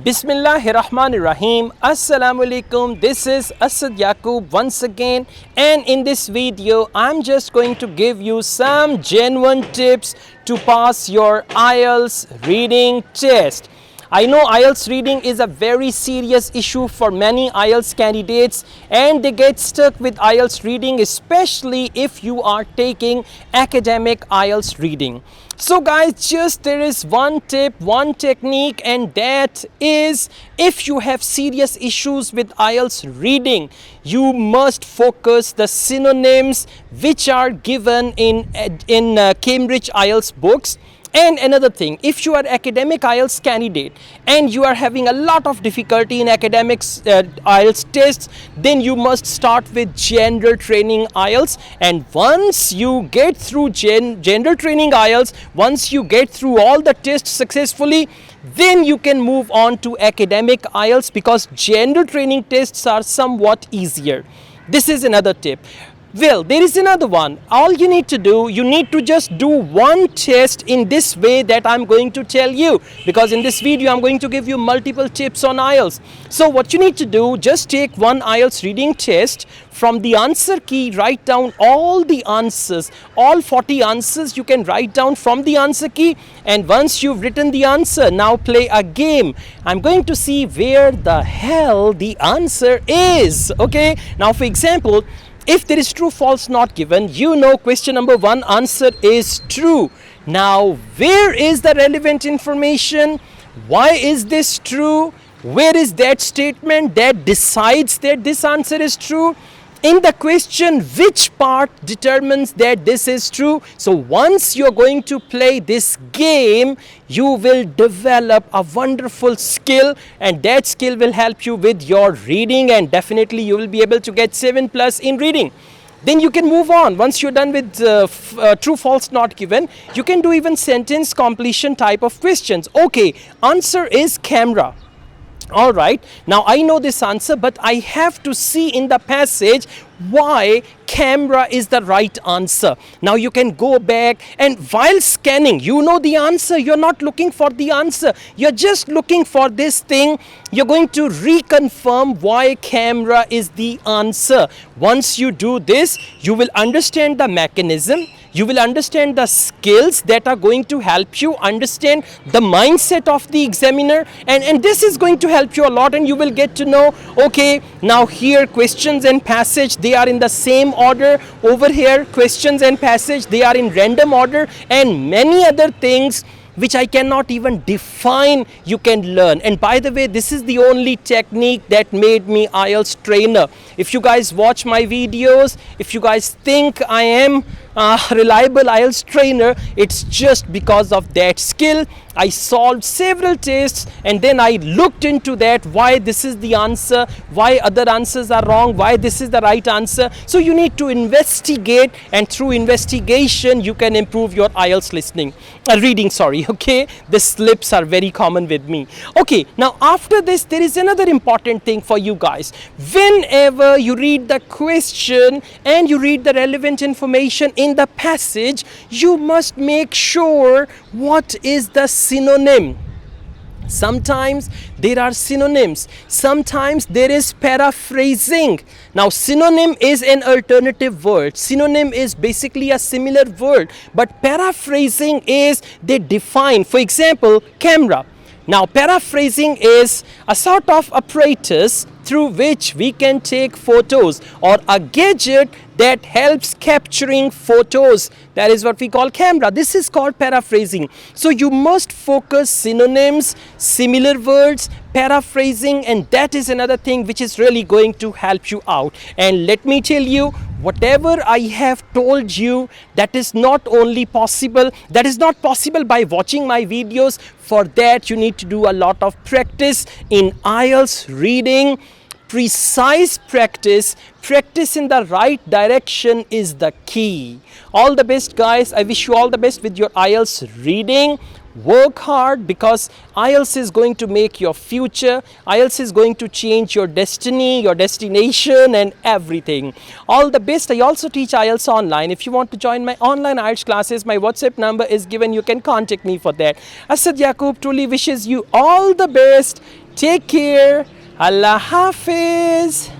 Bismillahirrahmanirrahim. Assalamu alaikum. This is Asad Yaqub once again, and in this video I'm just going to give you some genuine tips to pass your Ielts reading test. I know Ielts reading is a very serious issue for many Ielts candidates, and they get stuck with Ielts reading, especially if you are taking academic Ielts reading. So guys, just there is one tip, one technique, and that is, if you have serious issues with Ielts reading, you must focus the synonyms which are given in Cambridge Ielts books. And another thing, if you are academic Ielts candidate and you are having a lot of difficulty in academics Ielts tests, then you must start with general training Ielts. And once you get through general training Ielts, once you get through all the tests successfully, then you can move on to academic Ielts, because general training tests are somewhat easier. This is another tip. Well, there is another one. All you need to do, you need to just do one test in this way that I'm going to tell you, because in this video I'm going to give you multiple tips on Ielts. So what you need to do, just take one Ielts reading test. From the answer key, write down all the answers, all 40 answers you can write down from the answer key. And once you've written the answer, now play a game. I'm going to see where the hell the answer is. Okay, now for example, if there is true false not given, you know question number 1 answer is true. Now where is the relevant information? Why is this true? Where is that statement that decides that this answer is true? In the question, which part determines that this is true? So once you're going to play this game, you will develop a wonderful skill, and that skill will help you with your reading, and definitely you will be able to get 7+ in reading. Then you can move on. Once you're done with true false not given, you can do even sentence completion type of questions. Okay, answer is camera. All right, now I know this answer, but I have to see in the passage why camera is the right answer. Now you can go back, and while scanning, you know the answer. You're not looking for the answer. You're just looking for this thing. You're going to reconfirm why camera is the answer. Once you do this, you will understand the mechanism. You will understand the skills that are going to help you understand the mindset of the examiner, and this is going to help you a lot. And you will get to know, okay, now here questions and passage, they are in the same order. Over here, questions and passage, they are in random order, and many other things which I cannot even define, you can learn. And by the way, this is the only technique that made me Ielts trainer. If you guys watch my videos, if you guys think I am a reliable Ielts trainer, it's just because of that skill. I solved several tests, and then I looked into that, why this is the answer, why other answers are wrong, why this is the right answer. So you need to investigate, and through investigation you can improve your Ielts reading, sorry. Okay, the slips are very common with me. Okay, now after this, there is another important thing for you guys. Whenever you read the question and you read the relevant information in the passage, you must make sure what is the synonym. Sometimes there are synonyms, sometimes there is paraphrasing. Now synonym is an alternative word, synonym is basically a similar word, but paraphrasing is they define. For example, camera. Now paraphrasing is a sort of apparatus through which we can take photos, or a gadget that helps capturing photos. That is what we call camera. This is called paraphrasing. So you must focus synonyms, similar words, paraphrasing, and that is another thing which is really going to help you out. And let me tell you, whatever I have told you, that is not only possible, that is not possible by watching my videos. For that you need to do a lot of practice in Ielts reading. Precise practice in the right direction is the key. All the best guys. I wish you all the best with your Ielts reading. Work hard, because IELTS is going to make your future. IELTS is going to change your destiny, your destination, and everything. All the best. I also teach IELTS online. If you want to join my online IELTS classes, my WhatsApp number is given. You can contact me for that. Asad Yaqub truly wishes you all the best. Take care. Allah Hafiz.